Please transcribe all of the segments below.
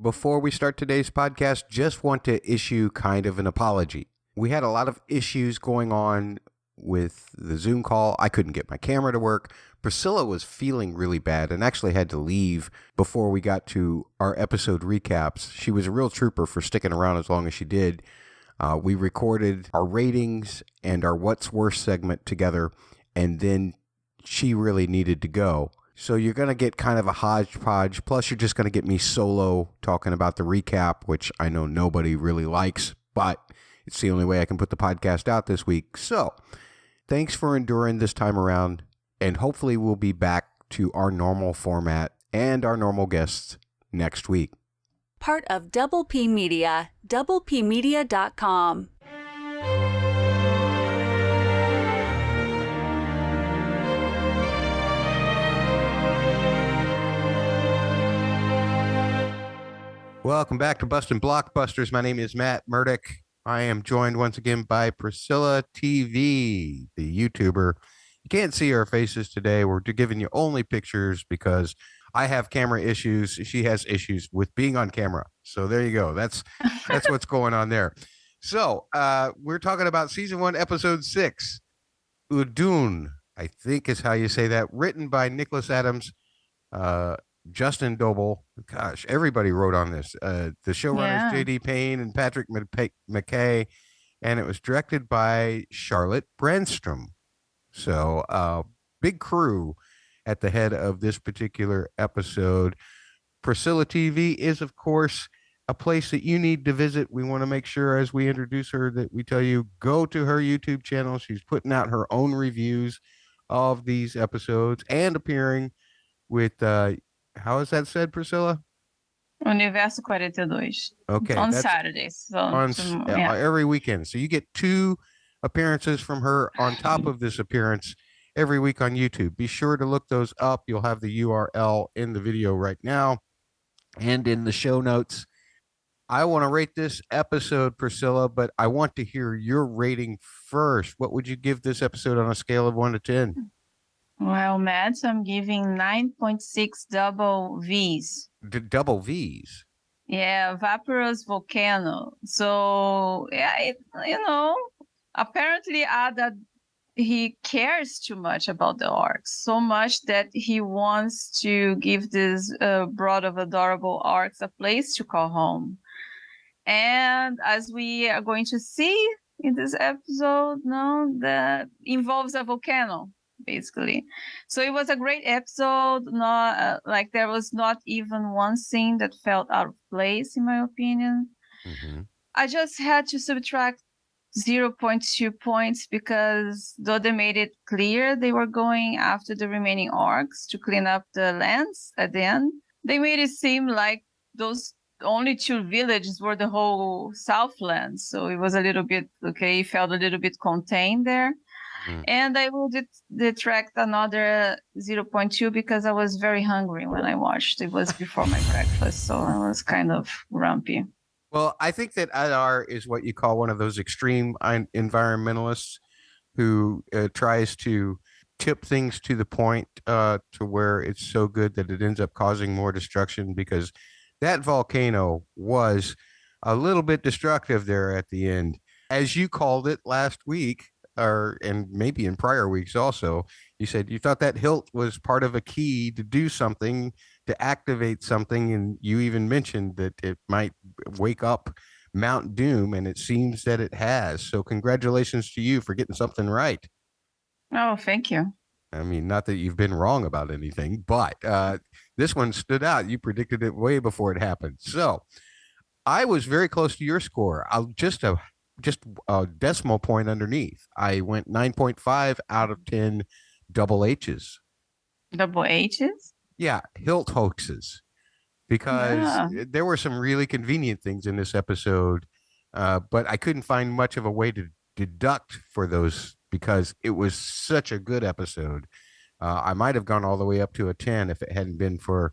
Before we start today's podcast, just want to issue kind of an apology. We had a lot of issues going on with the Zoom call. I couldn't get my camera to work. Priscila was feeling really bad and actually had to leave before we got to our episode recaps. She was a real trooper for sticking around as long as she did. We recorded our ratings and our What's Worse segment together, and then she really needed to go. So you're going to get kind of a hodgepodge, plus you're just going to get me solo talking about the recap, which I know nobody really likes, but it's the only way I can put the podcast out this week. So thanks for enduring this time around, and hopefully we'll be back to our normal format and our normal guests next week. Part of Double P Media, doublepmedia.com. Welcome back to Bustin' Blockbusters. My name is Matt Murdock. I am joined once again by Priscila TV, the YouTuber. You can't see our faces today. We're giving you only pictures because I have camera issues. She has issues with being on camera. So there you go. That's what's going on there. So we're talking about season 1, episode 6, Udûn, I think is how you say that, written by Nicholas Adams, Justin Doble. Gosh, everybody wrote on this. The showrunners, J.D. Payne and Patrick McKay, and it was directed by Charlotte Brändström. So big crew at the head of this particular episode. Priscila TV is, of course, a place that you need to visit. We want to make sure as we introduce her that we tell you, go to her YouTube channel. She's putting out her own reviews of these episodes and appearing with, how is that said, Priscila? Universo 42. Okay. On Saturdays. So, every weekend. So you get 2 appearances from her on top of this appearance every week on YouTube. Be sure to look those up. You'll have the URL in the video right now and in the show notes. I want to rate this episode, Priscila, but I want to hear your rating first. What would you give this episode on a scale of 1 to 10? Well, Matt, I'm giving 9.6 double Vs. Double Vs? Yeah, Vaporous Volcano. So, yeah, apparently Addai, he cares too much about the orcs, so much that he wants to give this brood of adorable orcs a place to call home. And as we are going to see in this episode, that involves a volcano, basically. So it was a great episode. Not there was not even one scene that felt out of place, in my opinion. Mm-hmm. I just had to subtract 0.2 points because though they made it clear they were going after the remaining orcs to clean up the lands at the end, they made it seem like those only 2 villages were the whole Southland. So it was a little bit, it felt a little bit contained there. Mm. And I will detract another 0.2 because I was very hungry when I watched. It was before my breakfast, so I was kind of grumpy. Well, I think that Addai is what you call one of those extreme environmentalists who tries to tip things to the point to where it's so good that it ends up causing more destruction, because that volcano was a little bit destructive there at the end. As you called it last week, and maybe in prior weeks also, you said you thought that hilt was part of a key to do something, to activate something, and you even mentioned that it might wake up Mount Doom, and it seems that it has. So congratulations to you for getting something right. Oh, thank you. I mean, not that you've been wrong about anything, but this one stood out. You predicted it way before it happened. So I was very close to your score. Just a decimal point underneath. I went 9.5 out of 10 double H's. Double H's? Yeah, hilt hoaxes. Because there were some really convenient things in this episode, but I couldn't find much of a way to deduct for those because it was such a good episode. I might have gone all the way up to a 10 if it hadn't been for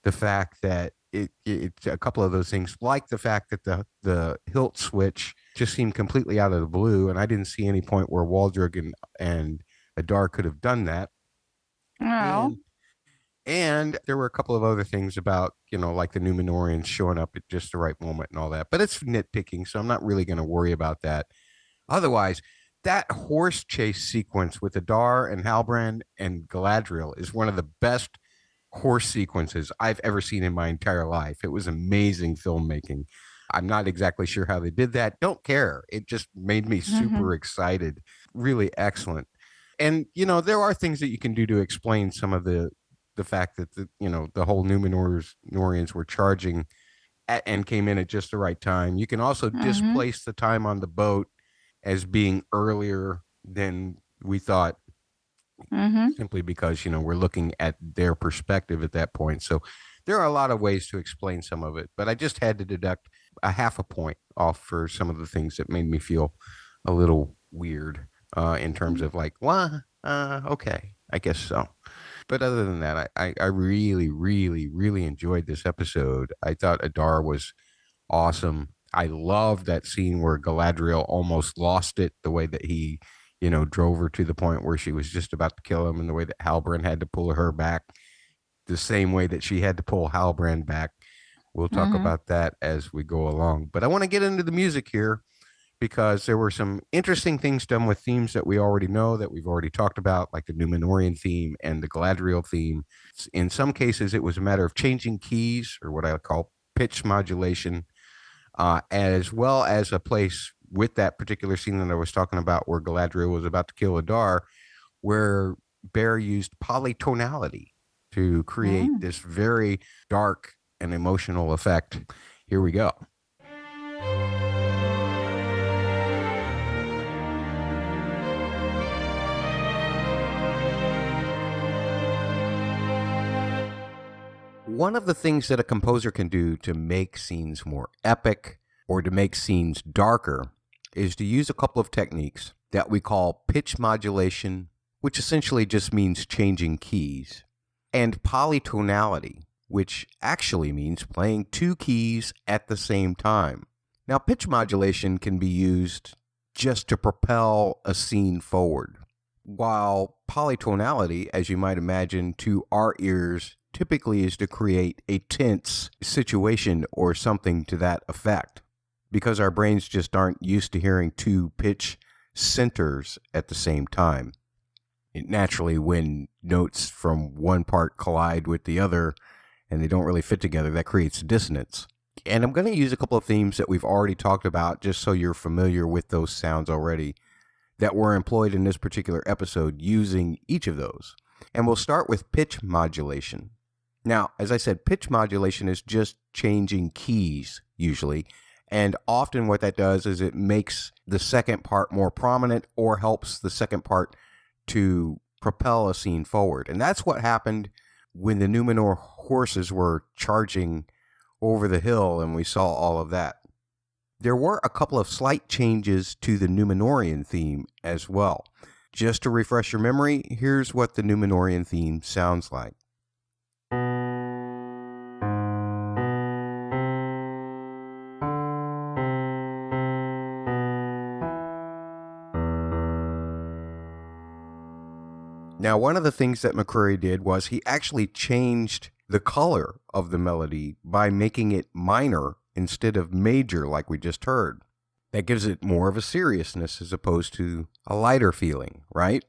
the fact that it's a couple of those things, like the fact that the hilt switch just seemed completely out of the blue, and I didn't see any point where Waldreg and Addai could have done that. Oh. And there were a couple of other things about, like the Numenorians showing up at just the right moment and all that. But it's nitpicking, so I'm not really going to worry about that. Otherwise, that horse chase sequence with Adar and Halbrand and Galadriel is one of the best horse sequences I've ever seen in my entire life. It was amazing filmmaking. I'm not exactly sure how they did that. Don't care. It just made me super excited. Really excellent. And there are things that you can do to explain some of the fact that the whole Numenorians were charging and came in at just the right time. You can also displace the time on the boat as being earlier than we thought, simply because we're looking at their perspective at that point. So there are a lot of ways to explain some of it, but I just had to deduct a half a point off for some of the things that made me feel a little weird in terms of like, well, okay, I guess so. But other than that, I really, really, really enjoyed this episode. I thought Adar was awesome. I love that scene where Galadriel almost lost it, the way that he, drove her to the point where she was just about to kill him, and the way that Halbrand had to pull her back, the same way that she had to pull Halbrand back. We'll talk about that as we go along. But I want to get into the music here, because there were some interesting things done with themes that we already know, that we've already talked about, like the Numenorian theme and the Galadriel theme. In some cases, it was a matter of changing keys, or what I call pitch modulation, as well as a place with that particular scene that I was talking about where Galadriel was about to kill Adar, where Bear used polytonality to create this very dark and emotional effect. Here we go. One of the things that a composer can do to make scenes more epic or to make scenes darker is to use a couple of techniques that we call pitch modulation, which essentially just means changing keys, and polytonality, which actually means playing two keys at the same time. Now, pitch modulation can be used just to propel a scene forward, while polytonality, as you might imagine, to our ears, typically is to create a tense situation or something to that effect, because our brains just aren't used to hearing two pitch centers at the same time. Naturally, when notes from one part collide with the other and they don't really fit together, that creates dissonance. And I'm going to use a couple of themes that we've already talked about, just so you're familiar with those sounds already, that were employed in this particular episode using each of those. And we'll start with pitch modulation. Now, as I said, pitch modulation is just changing keys, usually. And often what that does is it makes the second part more prominent or helps the second part to propel a scene forward. And that's what happened when the Numenor horses were charging over the hill and we saw all of that. There were a couple of slight changes to the Numenorian theme as well. Just to refresh your memory, here's what the Numenorian theme sounds like. Now, one of the things that McCray did was he actually changed the color of the melody by making it minor instead of major like we just heard. That gives it more of a seriousness as opposed to a lighter feeling, right?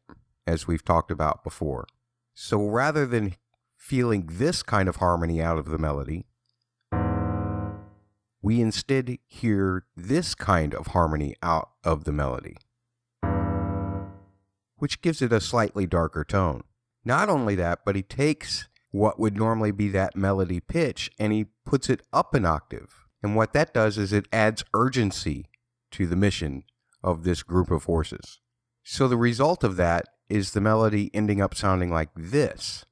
As we've talked about before. So rather than feeling this kind of harmony out of the melody, we instead hear this kind of harmony out of the melody, which gives it a slightly darker tone. Not only that, but he takes what would normally be that melody pitch and he puts it up an octave. And what that does is it adds urgency to the mission of this group of horses. So the result of that is the melody ending up sounding like this.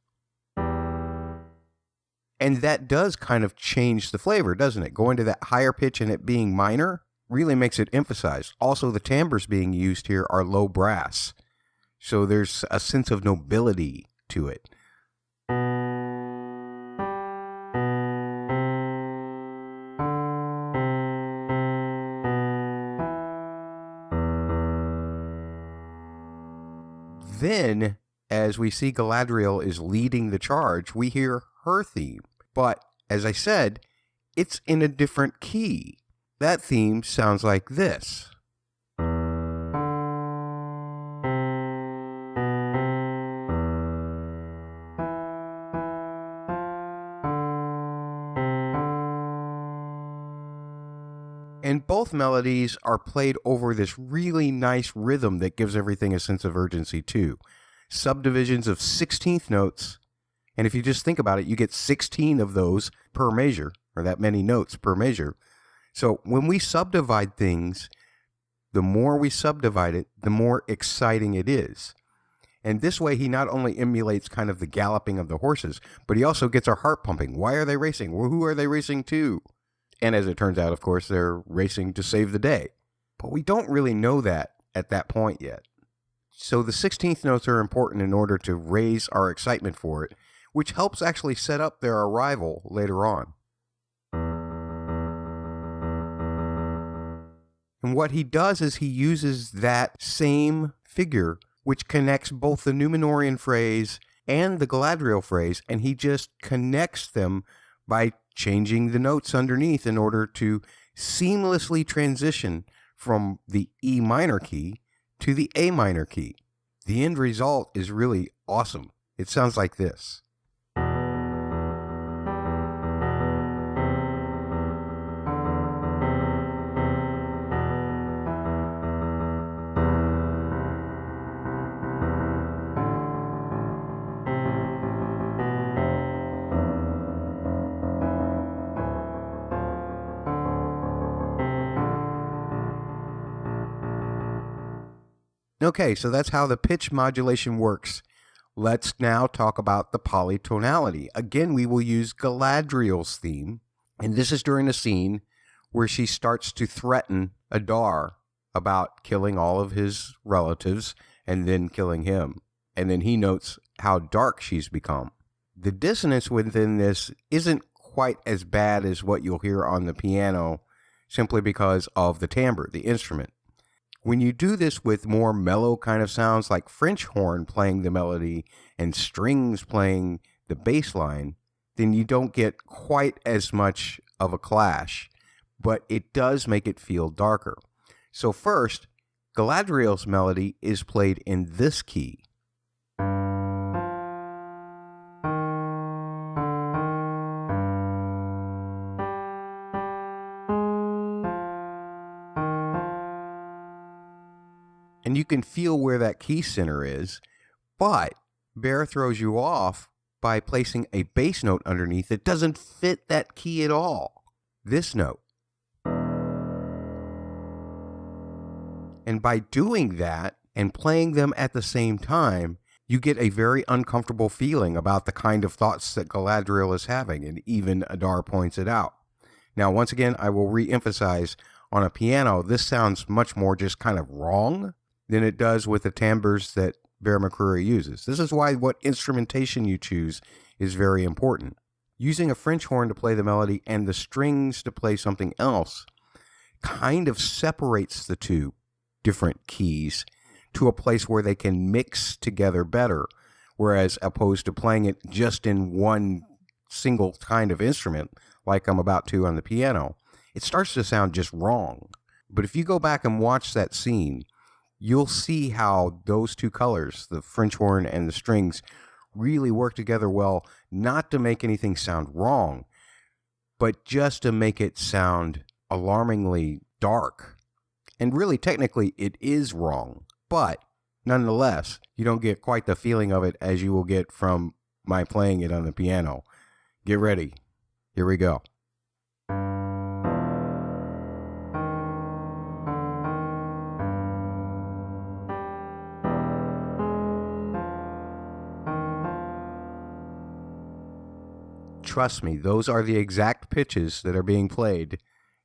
And that does kind of change the flavor, doesn't it? Going to that higher pitch and it being minor really makes it emphasized. Also, the timbres being used here are low brass. So there's a sense of nobility to it. Then as we see Galadriel is leading the charge, we hear her theme. But, as I said, it's in a different key. That theme sounds like this. And both melodies are played over this really nice rhythm that gives everything a sense of urgency too. Subdivisions of 16th notes, and if you just think about it, you get 16 of those per measure, or that many notes per measure. So when we subdivide things, the more we subdivide it, the more exciting it is. And this way, he not only emulates kind of the galloping of the horses, but he also gets our heart pumping. Why are they racing? Well, who are they racing to? And as it turns out, of course, they're racing to save the day. But we don't really know that at that point yet. So the 16th notes are important in order to raise our excitement for it, which helps actually set up their arrival later on. And what he does is he uses that same figure, which connects both the Númenórean phrase and the Galadriel phrase, and he just connects them by changing the notes underneath in order to seamlessly transition from the E minor key to the A minor key. The end result is really awesome. It sounds like this. Okay, so that's how the pitch modulation works. Let's now talk about the polytonality. Again, we will use Galadriel's theme, and this is during a scene where she starts to threaten Addai about killing all of his relatives and then killing him. And then he notes how dark she's become. The dissonance within this isn't quite as bad as what you'll hear on the piano, simply because of the timbre, the instrument. When you do this with more mellow kind of sounds like French horn playing the melody and strings playing the bass line, then you don't get quite as much of a clash, but it does make it feel darker. So first, Galadriel's melody is played in this key. And you can feel where that key center is, but Bear throws you off by placing a bass note underneath that doesn't fit that key at all. This note. And by doing that and playing them at the same time, you get a very uncomfortable feeling about the kind of thoughts that Galadriel is having, and even Addai points it out. Now, once again, I will re-emphasize, on a piano, this sounds much more just kind of wrong than it does with the timbres that Bear McCreary uses. This is why what instrumentation you choose is very important. Using a French horn to play the melody and the strings to play something else kind of separates the two different keys to a place where they can mix together better, whereas opposed to playing it just in one single kind of instrument, like I'm about to on the piano, it starts to sound just wrong. But if you go back and watch that scene, you'll see how those two colors, the French horn and the strings, really work together well, not to make anything sound wrong, but just to make it sound alarmingly dark. And really, technically, it is wrong, but nonetheless, you don't get quite the feeling of it as you will get from my playing it on the piano. Get ready. Here we go. Trust me, those are the exact pitches that are being played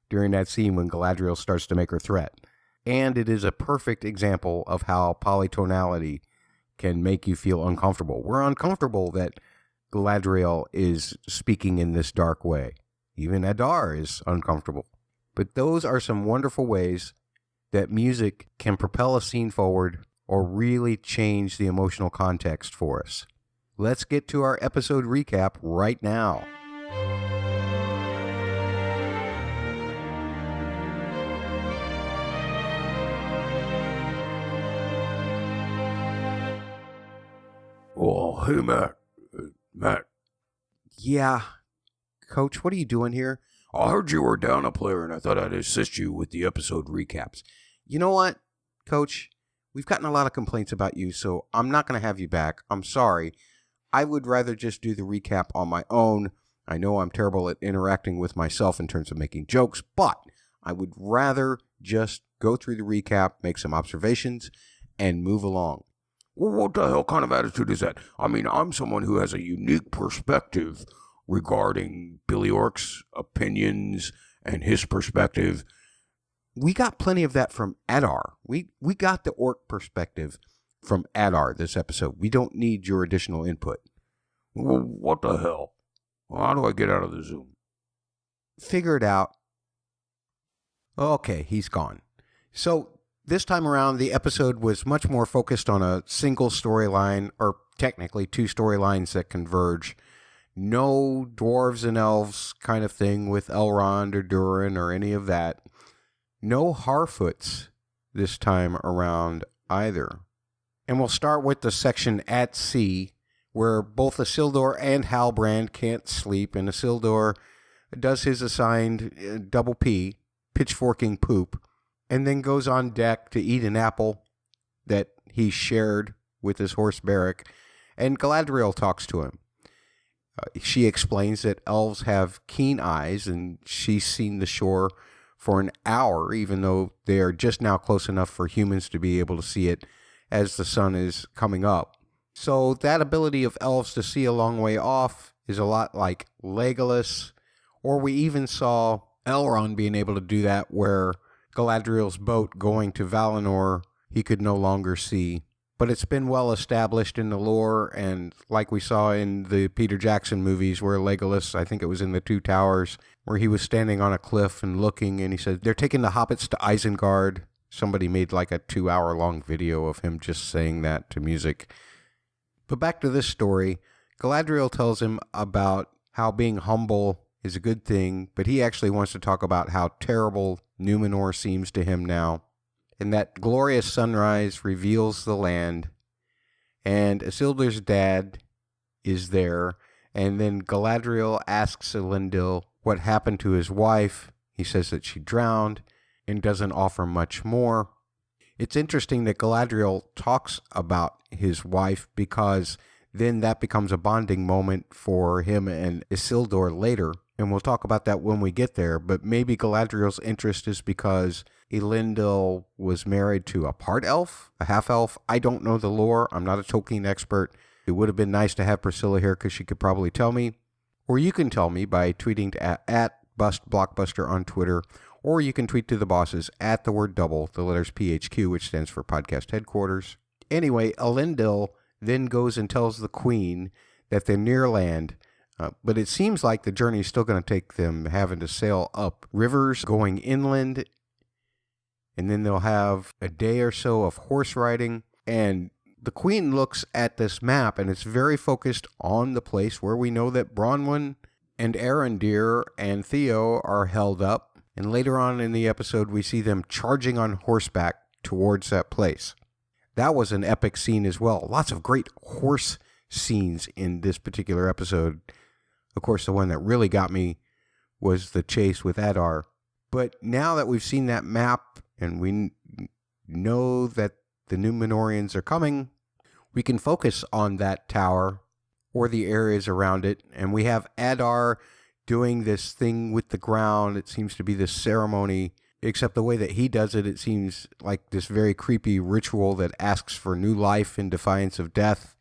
during that scene when Galadriel starts to make her threat. And it is a perfect example of how polytonality can make you feel uncomfortable. We're uncomfortable that Galadriel is speaking in this dark way. Even Addai is uncomfortable. But those are some wonderful ways that music can propel a scene forward or really change the emotional context for us. Let's get to our episode recap right now. Oh, hey, Matt. Matt, Yeah, Coach, what are you doing here? I heard you were down a player, and I thought I'd assist you with the episode recaps. You know what, Coach? We've gotten a lot of complaints about you, so I'm not going to have you back. I'm sorry. I would rather just do the recap on my own. I know I'm terrible at interacting with myself in terms of making jokes, but I would rather just go through the recap, make some observations, and move along. Well, what the hell kind of attitude is that? I mean, I'm someone who has a unique perspective regarding Billy Orc's opinions and his perspective. We got plenty of that from J.R.R. We got the orc perspective from J.R.R. this episode. We don't need your additional input. Well, what the hell? How do I get out of the Zoom? Figure it out. Okay, he's gone. So this time around, the episode was much more focused on a single storyline, or technically two storylines that converge. No dwarves and elves kind of thing with Elrond or Durin or any of that. No Harfoots this time around either. And we'll start with the section at sea, where both Isildur and Halbrand can't sleep, and Isildur does his assigned double P, pitchforking poop, and then goes on deck to eat an apple that he shared with his horse Beric, and Galadriel talks to him. She explains that elves have keen eyes, and she's seen the shore for an hour, even though they are just now close enough for humans to be able to see it as the sun is coming up. So that ability of elves to see a long way off is a lot like Legolas, or we even saw Elrond being able to do that where Galadriel's boat going to Valinor, he could no longer see. But it's been well established in the lore, and like we saw in the Peter Jackson movies where Legolas, I think it was in the Two Towers, where he was standing on a cliff and looking, and he said, they're taking the hobbits to Isengard. Somebody made like a 2-hour-long video of him just saying that to music. But back to this story, Galadriel tells him about how being humble is a good thing, but he actually wants to talk about how terrible Numenor seems to him now, and that glorious sunrise reveals the land, and Isildur's dad is there, and then Galadriel asks Elendil what happened to his wife. He says that she drowned and doesn't offer much more. It's interesting that Galadriel talks about his wife because then that becomes a bonding moment for him and Isildur later, and we'll talk about that when we get there, but maybe Galadriel's interest is because Elendil was married to a part elf, a half elf. I don't know the lore. I'm not a Tolkien expert. It would have been nice to have Priscila here because she could probably tell me. Or you can tell me by tweeting to at BustBlockbuster on Twitter, or you can tweet to the bosses at the word double, the letters PHQ, which stands for Podcast Headquarters. Anyway, Elendil then goes and tells the queen that they're near land, but it seems like the journey is still going to take them having to sail up rivers, going inland, and then they'll have a day or so of horse riding. And the queen looks at this map, and it's very focused on the place where we know that Bronwyn and Arondir and Theo are held up. And later on in the episode, we see them charging on horseback towards that place. That was an epic scene as well. Lots of great horse scenes in this particular episode. Of course, the one that really got me was the chase with J.R.R. But now that we've seen that map and we know that the Númenóreans are coming, we can focus on that tower or the areas around it. And we have J.R.R. doing this thing with the ground. It seems to be this ceremony, except the way that he does it, it seems like this very creepy ritual that asks for new life in defiance of death.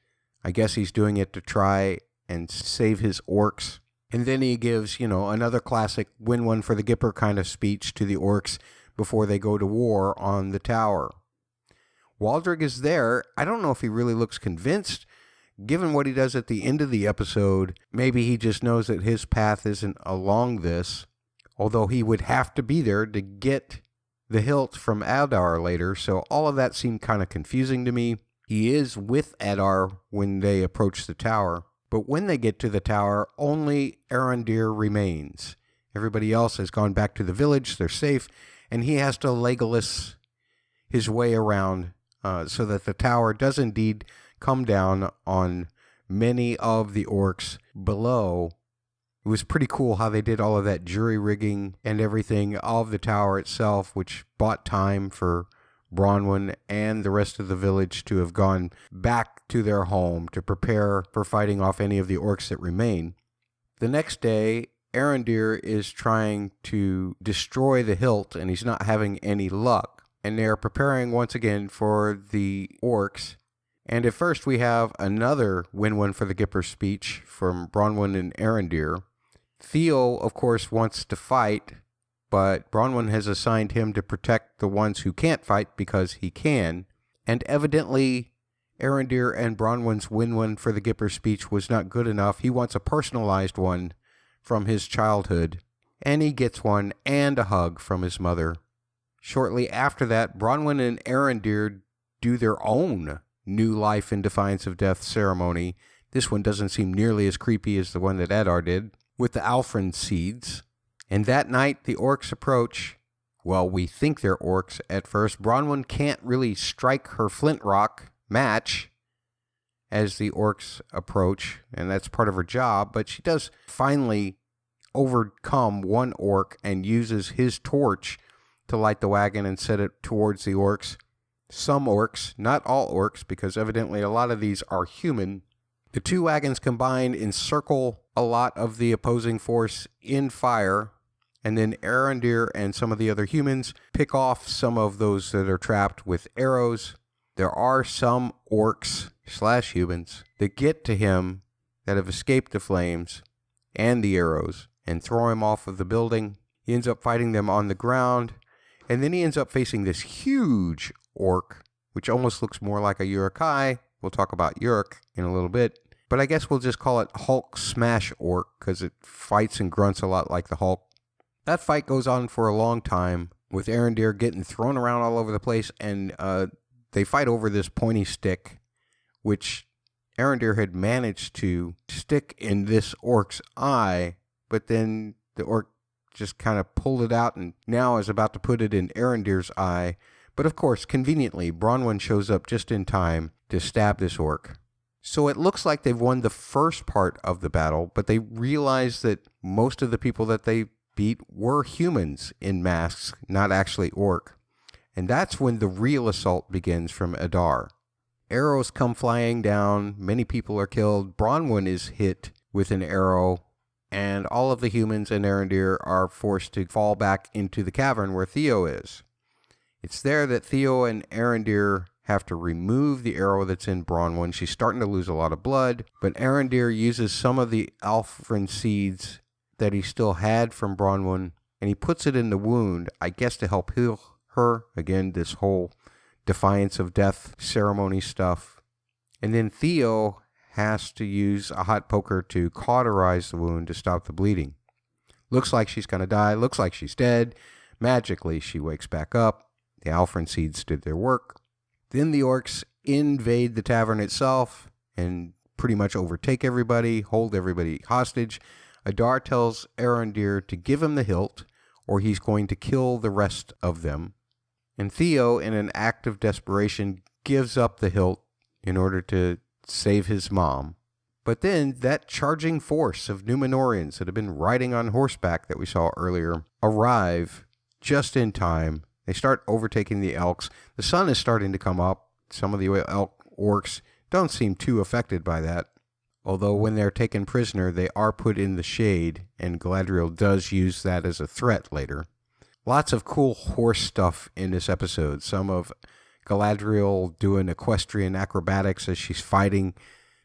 I guess he's doing it to try and save his orcs. And then he gives, another classic win one for the Gipper kind of speech to the orcs before they go to war on the tower. Waldreg is there. I don't know if he really looks convinced. Given what he does at the end of the episode, maybe he just knows that his path isn't along this, although he would have to be there to get the hilt from Addai later, so all of that seemed kind of confusing to me. He is with Addai when they approach the tower, but when they get to the tower, only Arondir remains. Everybody else has gone back to the village, they're safe, and he has to Legolas his way around so that the tower does indeed come down on many of the orcs below. It was pretty cool how they did all of that jury rigging and everything of the tower itself, which bought time for Bronwyn and the rest of the village to have gone back to their home to prepare for fighting off any of the orcs that remain. The next day, Arondir is trying to destroy the hilt, and he's not having any luck. And they're preparing once again for the orcs. And at first we have another win-win for the Gipper speech from Bronwyn and Arondir. Theo, of course, wants to fight, but Bronwyn has assigned him to protect the ones who can't fight because he can. And evidently, Arondir and Bronwyn's win-win for the Gipper speech was not good enough. He wants a personalized one from his childhood, and he gets one and a hug from his mother. Shortly after that, Bronwyn and Arondir do their own New Life in Defiance of Death ceremony. This one doesn't seem nearly as creepy as the one that Addai did, with the Alfrin seeds. And that night, the orcs approach. Well, we think they're orcs at first. Bronwyn can't really strike her flint rock match as the orcs approach, and that's part of her job, but she does finally overcome one orc and uses his torch to light the wagon and set it towards the orcs. Some orcs, not all orcs, because evidently a lot of these are human. The two wagons combine, encircle a lot of the opposing force in fire, and then Arondir and some of the other humans pick off some of those that are trapped with arrows. There are some orcs/humans that get to him that have escaped the flames and the arrows and throw him off of the building. He ends up fighting them on the ground, and then he ends up facing this huge orc, which almost looks more like a Uruk-hai. We'll talk about Uruk in a little bit, but I guess we'll just call it Hulk Smash Orc because it fights and grunts a lot like the Hulk. That fight goes on for a long time, with Arondir getting thrown around all over the place, and they fight over this pointy stick, which Arondir had managed to stick in this orc's eye, but then the orc just kind of pulled it out and now is about to put it in Arondir's eye. But of course, conveniently, Bronwyn shows up just in time to stab this orc. So it looks like they've won the first part of the battle, but they realize that most of the people that they beat were humans in masks, not actually orc. And that's when the real assault begins from Addai. Arrows come flying down, many people are killed, Bronwyn is hit with an arrow, and all of the humans and Arondir are forced to fall back into the cavern where Theo is. It's there that Theo and Arondir have to remove the arrow that's in Bronwyn. She's starting to lose a lot of blood, but Arondir uses some of the Alfrin seeds that he still had from Bronwyn, and he puts it in the wound, I guess to help heal her. Again, this whole Defiance of Death ceremony stuff. And then Theo has to use a hot poker to cauterize the wound to stop the bleeding. Looks like she's going to die. Looks like she's dead. Magically, she wakes back up. The Alfrin seeds did their work. Then the orcs invade the tavern itself and pretty much overtake everybody, hold everybody hostage. Addai tells Arondir to give him the hilt, or he's going to kill the rest of them. And Theo, in an act of desperation, gives up the hilt in order to save his mom. But then that charging force of Númenóreans that have been riding on horseback that we saw earlier arrive just in time. They start overtaking the elks. The sun is starting to come up. Some of the elk orcs don't seem too affected by that. Although when they're taken prisoner, they are put in the shade, and Galadriel does use that as a threat later. Lots of cool horse stuff in this episode. Some of Galadriel doing equestrian acrobatics as she's fighting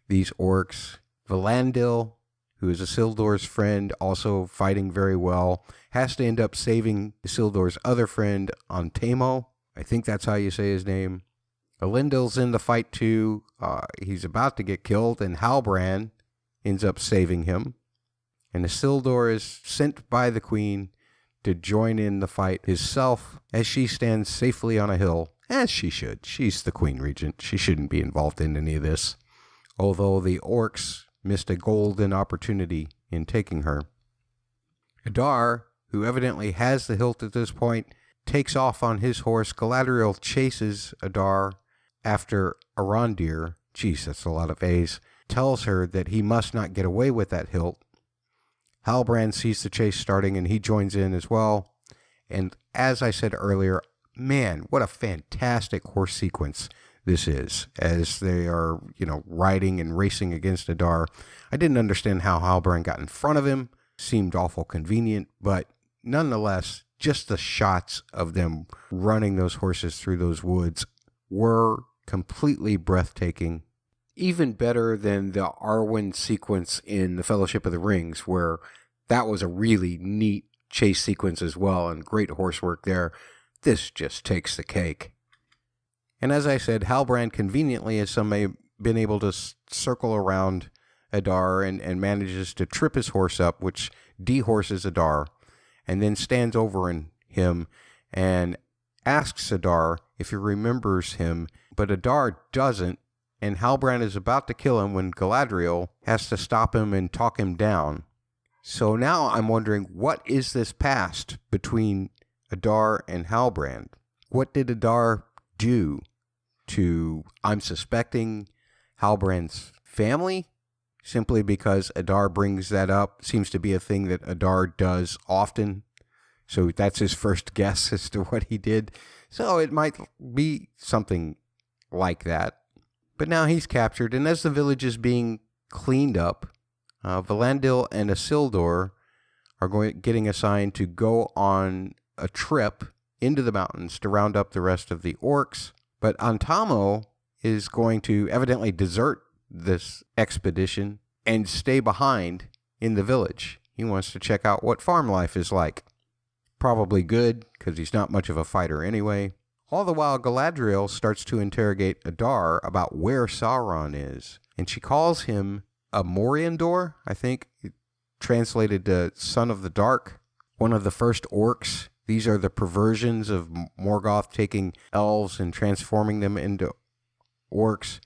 these orcs. Valandil, who is Isildur's friend, also fighting very well, has to end up saving Isildur's other friend, Antemo. I think that's how you say his name. Elendil's in the fight too. He's about to get killed, and Halbrand ends up saving him. And Isildur is sent by the queen to join in the fight himself as she stands safely on a hill, as she should. She's the Queen Regent. She shouldn't be involved in any of this, although the orcs missed a golden opportunity in taking her. Addai, who evidently has the hilt at this point, takes off on his horse. Galadriel chases Addai after Arondir. Geez, that's a lot of A's. Tells her that he must not get away with that hilt. Halbrand sees the chase starting and he joins in as well. And as I said earlier, man, what a fantastic horse sequence this is as they are, riding and racing against Addai. I didn't understand how Halbrand got in front of him. Seemed awful convenient, but nonetheless, just the shots of them running those horses through those woods were completely breathtaking. Even better than the Arwen sequence in The Fellowship of the Rings, where that was a really neat chase sequence as well, and great horse work there. This just takes the cake. And as I said, Halbrand conveniently has been able to circle around Addai and manages to trip his horse up, which dehorses Addai, and then stands over him and asks Addai if he remembers him, but Addai doesn't, and Halbrand is about to kill him when Galadriel has to stop him and talk him down. So now I'm wondering, what is this past between Addai and Halbrand? What did Addai do to, I'm suspecting, Halbrand's family? Simply because Addai brings that up. Seems to be a thing that Addai does often. So that's his first guess as to what he did. So it might be something like that. But now he's captured, and as the village is being cleaned up, Valandil and Isildur are getting assigned to go on a trip into the mountains to round up the rest of the orcs. But Antamo is going to evidently desert this expedition and stay behind in the village. He wants to check out what farm life is like. Probably good, because he's not much of a fighter anyway. All the while, Galadriel starts to interrogate Addai about where Sauron is, and she calls him a Moriandor, I think, translated to Son of the Dark, one of the first orcs. These are the perversions of Morgoth taking elves and transforming them into orcs.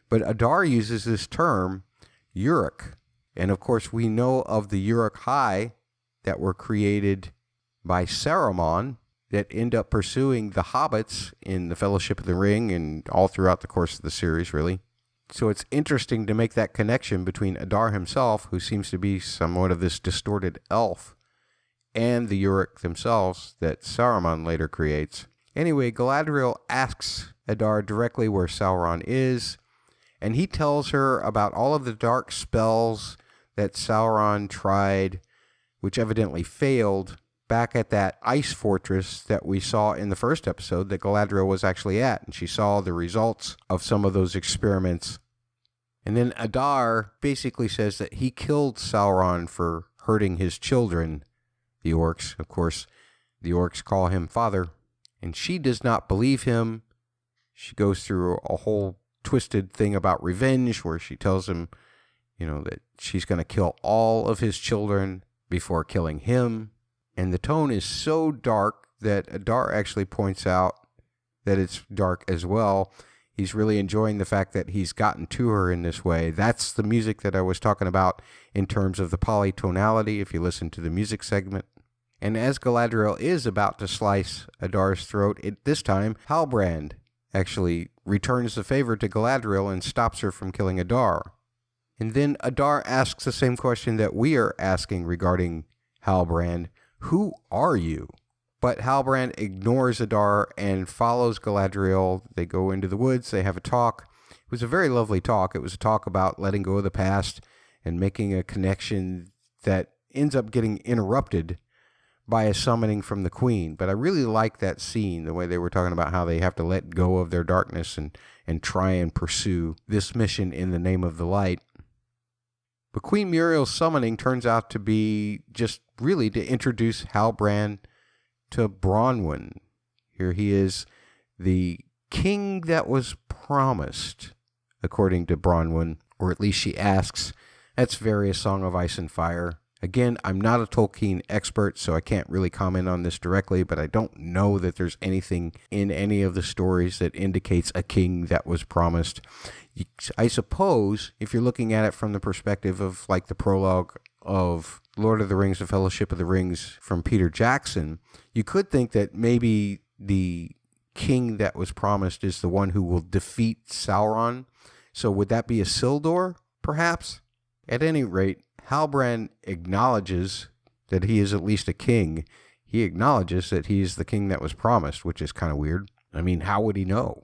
But Addai uses this term, Uruk, and of course we know of the Uruk Hai that were created by Saruman, that end up pursuing the hobbits in the Fellowship of the Ring and all throughout the course of the series, really. So it's interesting to make that connection between Addai himself, who seems to be somewhat of this distorted elf, and the Uruk themselves that Saruman later creates. Anyway, Galadriel asks Addai directly where Sauron is, and he tells her about all of the dark spells that Sauron tried, which evidently failed, back at that ice fortress that we saw in the first episode that Galadriel was actually at, and she saw the results of some of those experiments. And then Addai basically says that he killed Sauron for hurting his children, the orcs. Of course, the orcs call him father, and she does not believe him. She goes through a whole twisted thing about revenge where she tells him, that she's going to kill all of his children before killing him. And the tone is so dark that Addai actually points out that it's dark as well. He's really enjoying the fact that he's gotten to her in this way. That's the music that I was talking about in terms of the polytonality, if you listen to the music segment. And as Galadriel is about to slice Addai's throat, this time Halbrand actually returns the favor to Galadriel and stops her from killing Addai. And then Addai asks the same question that we are asking regarding Halbrand. Who are you? But Halbrand ignores Addai and follows Galadriel. They go into the woods. They have a talk. It was a very lovely talk. It was a talk about letting go of the past and making a connection that ends up getting interrupted by a summoning from the queen. But I really like that scene, the way they were talking about how they have to let go of their darkness and try and pursue this mission in the name of the light. But Queen Muriel's summoning turns out to be just really to introduce Halbrand to Bronwyn. Here he is, the king that was promised, according to Bronwyn, or at least she asks. That's very A Song of Ice and Fire. Again, I'm not a Tolkien expert, so I can't really comment on this directly, but I don't know that there's anything in any of the stories that indicates a king that was promised. I suppose, if you're looking at it from the perspective of like the prologue of Lord of the Rings, The Fellowship of the Rings from Peter Jackson, you could think that maybe the king that was promised is the one who will defeat Sauron. So would that be Isildur, perhaps? At any rate, Halbrand acknowledges that he is at least a king. He acknowledges that he is the king that was promised, which is kind of weird. I mean, how would he know?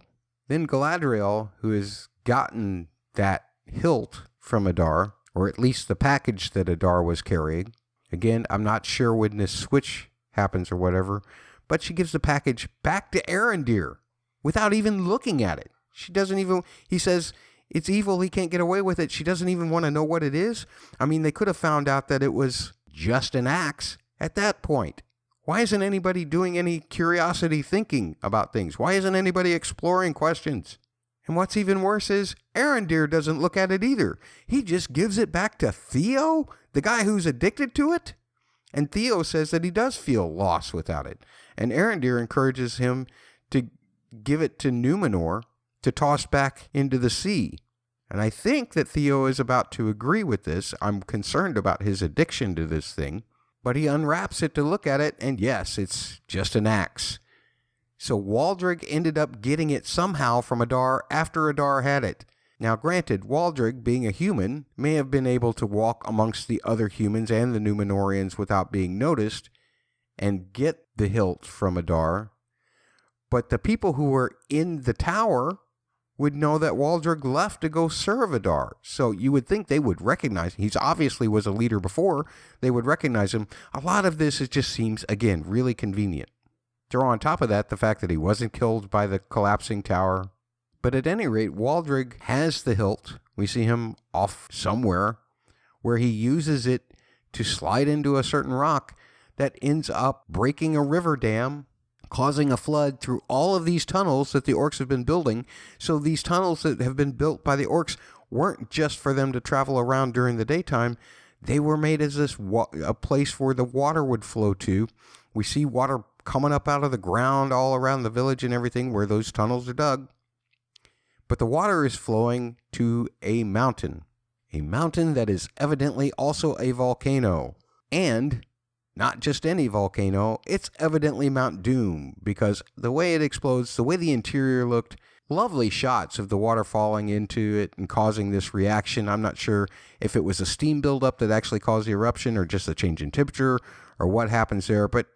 Then Galadriel, who has gotten that hilt from Adar, or at least the package that Adar was carrying. Again, I'm not sure when this switch happens or whatever, but she gives the package back to Arondir without even looking at it. She doesn't even, he says, it's evil, he can't get away with it. She doesn't even want to know what it is. I mean, they could have found out that it was just an axe at that point. Why isn't anybody doing any curiosity thinking about things? Why isn't anybody exploring questions? And what's even worse is Arondir doesn't look at it either. He just gives it back to Theo, the guy who's addicted to it. And Theo says that he does feel lost without it. And Arondir encourages him to give it to Númenor to toss back into the sea. And I think that Theo is about to agree with this. I'm concerned about his addiction to this thing. But he unwraps it to look at it, and yes, it's just an axe. So Waldreg ended up getting it somehow from Adar after Adar had it. Now granted, Waldreg, being a human, may have been able to walk amongst the other humans and the Númenorians without being noticed and get the hilt from Adar. But the people who were in the tower would know that Waldreg left to go serve Adar. So you would think they would recognize him. He obviously was a leader before. They would recognize him. A lot of this, it just seems, again, really convenient. Throw on top of that the fact that he wasn't killed by the collapsing tower. But at any rate, Waldreg has the hilt. We see him off somewhere where he uses it to slide into a certain rock that ends up breaking a river dam, causing a flood through all of these tunnels that the orcs have been building. So these tunnels that have been built by the orcs weren't just for them to travel around during the daytime. They were made as a place where the water would flow to. We see water coming up out of the ground all around the village and everything where those tunnels are dug. But the water is flowing to a mountain that is evidently also a volcano. And not just any volcano, it's evidently Mount Doom, because the way it explodes, the way the interior looked, lovely shots of the water falling into it and causing this reaction. I'm not sure if it was a steam buildup that actually caused the eruption or just a change in temperature or what happens there, but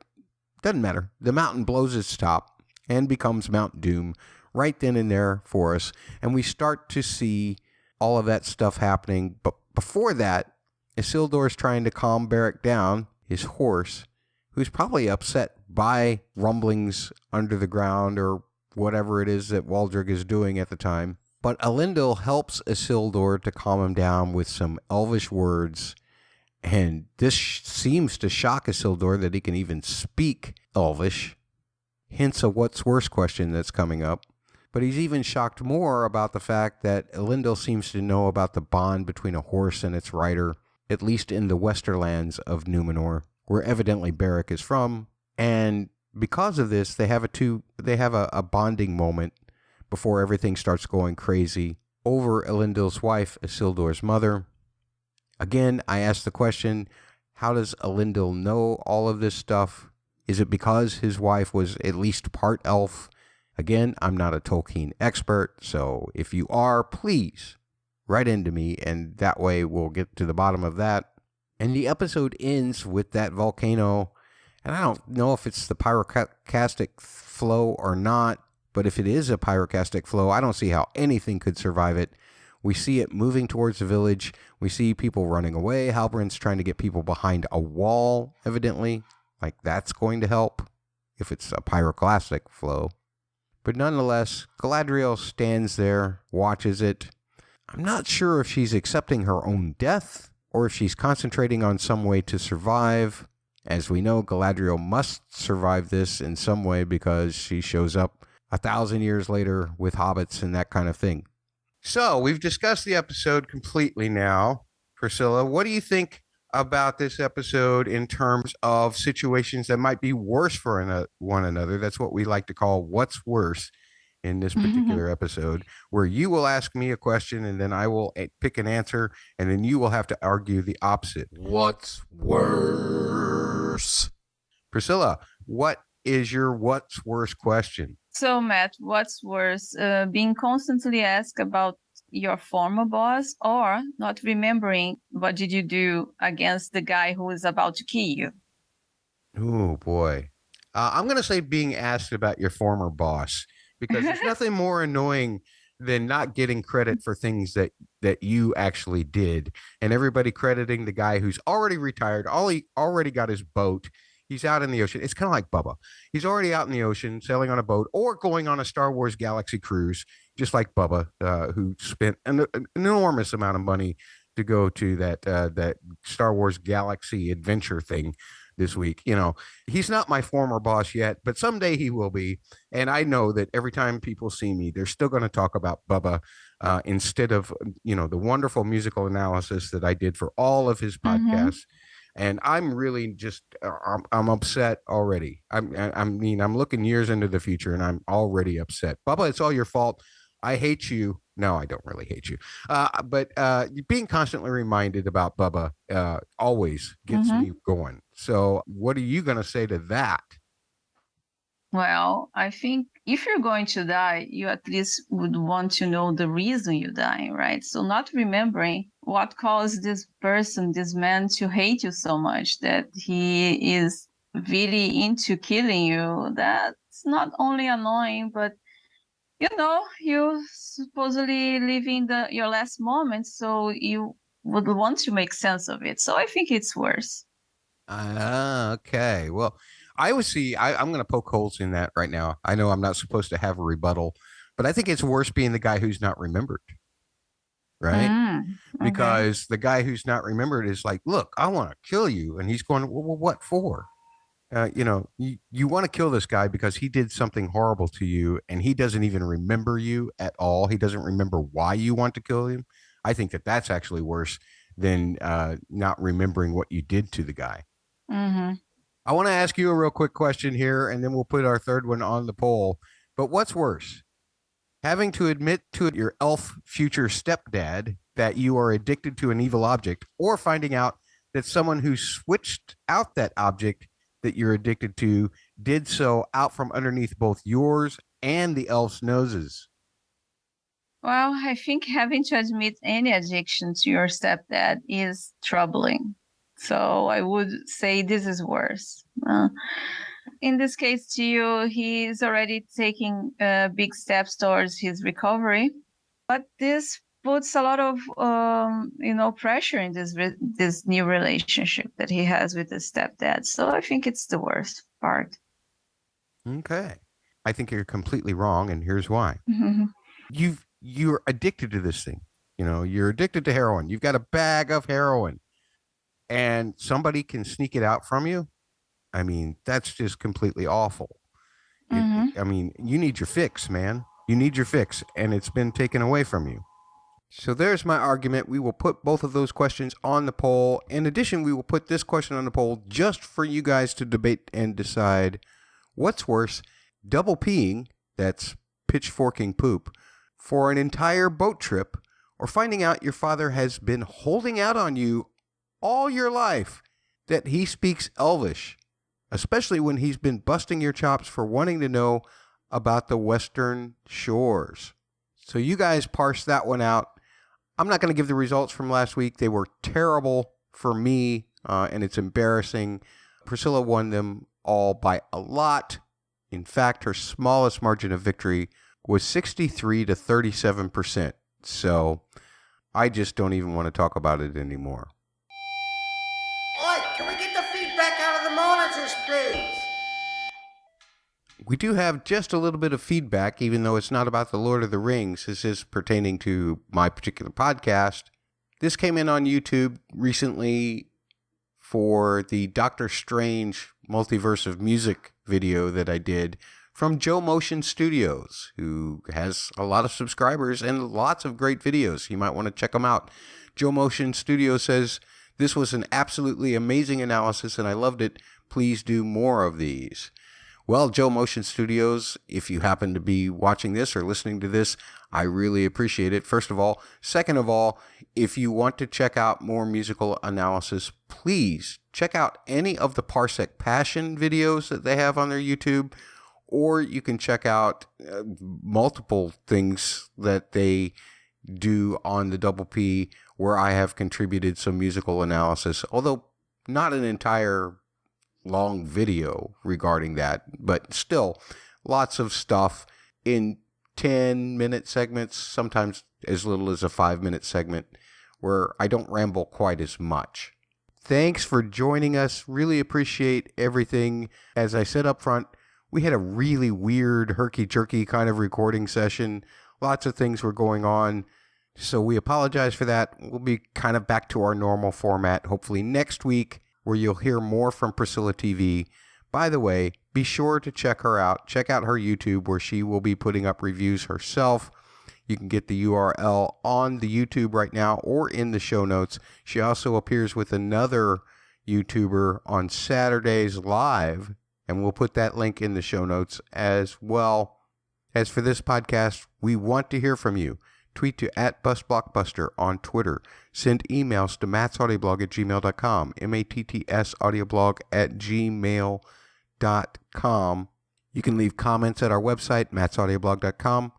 doesn't matter. The mountain blows its top and becomes Mount Doom right then and there for us, and we start to see all of that stuff happening. But before that, Isildur is trying to calm Beric down, his horse, who's probably upset by rumblings under the ground or whatever it is that Waldreg is doing at the time. But Elendil helps Isildur to calm him down with some elvish words, and this seems to shock Isildur that he can even speak elvish, hence a what's worse question that's coming up. But he's even shocked more about the fact that Elendil seems to know about the bond between a horse and its rider, at least in the Westerlands of Númenor, where evidently Beric is from. And because of this, they have a bonding moment before everything starts going crazy over Elendil's wife, Isildur's mother. Again, I ask the question, how does Elendil know all of this stuff? Is it because his wife was at least part elf? Again, I'm not a Tolkien expert, so if you are, please write into me, and that way we'll get to the bottom of that. And the episode ends with that volcano, and I don't know if it's the pyroclastic flow or not, but if it is a pyroclastic flow, I don't see how anything could survive it. We see it moving towards the village. We see people running away. Halbrand's trying to get people behind a wall, evidently. Like, that's going to help if it's a pyroclastic flow. But nonetheless, Galadriel stands there, watches it. I'm not sure if she's accepting her own death or if she's concentrating on some way to survive. As we know, Galadriel must survive this in some way because she shows up 1,000 years later with hobbits and that kind of thing. So we've discussed the episode completely now. Priscilla, what do you think about this episode in terms of situations that might be worse for one another. That's what we like to call what's worse in this particular episode, where you will ask me a question and then I will pick an answer, and then you will have to argue the opposite. What's worse? Priscilla, what is your what's worse question? So, Matt, what's worse, being constantly asked about your former boss, or not remembering what did you do against the guy who is about to kill you? Oh, boy. I'm going to say being asked about your former boss, because there's nothing more annoying than not getting credit for things that you actually did, and everybody crediting the guy who's already retired. He already got his boat. He's out in the ocean. It's kind of like Bubba. He's already out in the ocean, sailing on a boat or going on a Star Wars Galaxy cruise, just like Bubba, who spent an enormous amount of money to go to that Star Wars Galaxy adventure thing this week. You know, he's not my former boss yet, but someday he will be. And I know that every time people see me, they're still going to talk about Bubba instead of, the wonderful musical analysis that I did for all of his podcasts. And I'm really just, I'm upset already. I'm looking years into the future and I'm already upset. Bubba, it's all your fault. I hate you. No, I don't really hate you. But being constantly reminded about Bubba always gets me going. So what are you going to say to that? Well, I think if you're going to die, you at least would want to know the reason you're dying, right? So not remembering what caused this person, this man, to hate you so much that he is really into killing you, that's not only annoying, but you supposedly living your last moments, so you would want to make sense of it. So I think it's worse. Okay. Well, I'm going to poke holes in that right now. I know I'm not supposed to have a rebuttal, but I think it's worse being the guy who's not remembered. Right? Because the guy who's not remembered is like, look, I want to kill you. And he's going, well, what for? You want to kill this guy because he did something horrible to you and he doesn't even remember you at all. He doesn't remember why you want to kill him. I think that's actually worse than not remembering what you did to the guy. I want to ask you a real quick question here, and then we'll put our third one on the poll. But what's worse? Having to admit to your elf future stepdad that you are addicted to an evil object, or finding out that someone who switched out that object that you're addicted to did so out from underneath both yours and the elf's noses? Well, I think having to admit any addiction to your stepdad is troubling. So I would say this is worse. In this case, to you, he's already taking big steps towards his recovery, but this puts a lot of pressure in this new relationship that he has with his stepdad. So I think it's the worst part. Okay, I think you're completely wrong, and here's why. You're addicted to this thing. You're addicted to heroin. You've got a bag of heroin, and somebody can sneak it out from you. I mean, that's just completely awful. I mean, you need your fix, man. You need your fix, and it's been taken away from you. So there's my argument. We will put both of those questions on the poll. In addition, we will put this question on the poll just for you guys to debate and decide what's worse, double peeing, that's pitchforking poop, for an entire boat trip, or finding out your father has been holding out on you all your life that he speaks Elvish, especially when he's been busting your chops for wanting to know about the Western shores. So you guys parse that one out. I'm not going to give the results from last week. They were terrible for me, and it's embarrassing. Priscilla won them all by a lot. In fact, her smallest margin of victory was 63 to 37%. So I just don't even want to talk about it anymore. Oi, can we get the feedback out of the monitors, please? We do have just a little bit of feedback, even though it's not about the Lord of the Rings. This is pertaining to my particular podcast. This came in on YouTube recently for the Doctor Strange Multiverse of Music video that I did from Joe Motion Studios, who has a lot of subscribers and lots of great videos. You might want to check them out. Joe Motion Studios says, This was an absolutely amazing analysis, and I loved it. Please do more of these. Well, Joe Motion Studios, if you happen to be watching this or listening to this, I really appreciate it, first of all. Second of all, if you want to check out more musical analysis, please check out any of the Parsec Passion videos that they have on their YouTube, or you can check out multiple things that they do on the Double P where I have contributed some musical analysis, although not an entire long video regarding that, but still lots of stuff in 10-minute segments, sometimes as little as a 5-minute segment where I don't ramble quite as much. Thanks for joining us. Really appreciate everything. As I said up front, we had a really weird herky-jerky kind of recording session. Lots of things were going on, so we apologize for that. We'll be kind of back to our normal format, hopefully next week, where you'll hear more from Priscila TV. By the way, be sure to check her out. Check out her YouTube, where she will be putting up reviews herself. You can get the URL on the YouTube right now or in the show notes. She also appears with another YouTuber on Saturdays live, and we'll put that link in the show notes as well. As for this podcast, we want to hear from you. Tweet to @BustBlockbuster on Twitter. Send emails to mattsaudioblog@gmail.com, mattsaudioblog@gmail.com. You can leave comments at our website, mattsaudioblog.com,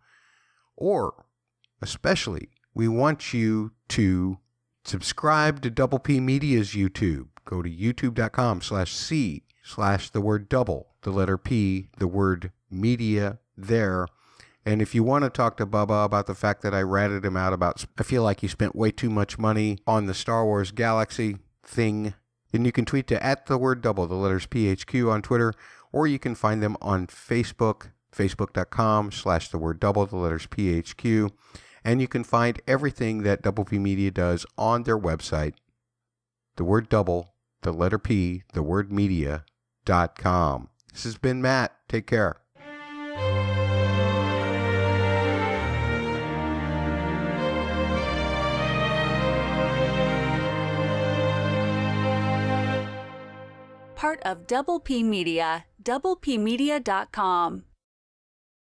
or especially, we want you to subscribe to Double P Media's YouTube. Go to youtube.com/c/double, the letter P, the word media there. And if you want to talk to Bubba about the fact that I ratted him out about, I feel like he spent way too much money on the Star Wars Galaxy thing, then you can tweet to @double, the letters PHQ on Twitter, or you can find them on Facebook, facebook.com/double, the letters PHQ. And you can find everything that Double P Media does on their website, the word double, the letter P, the word media.com. This has been Matt. Take care. Part of Double P Media, doublepmedia.com.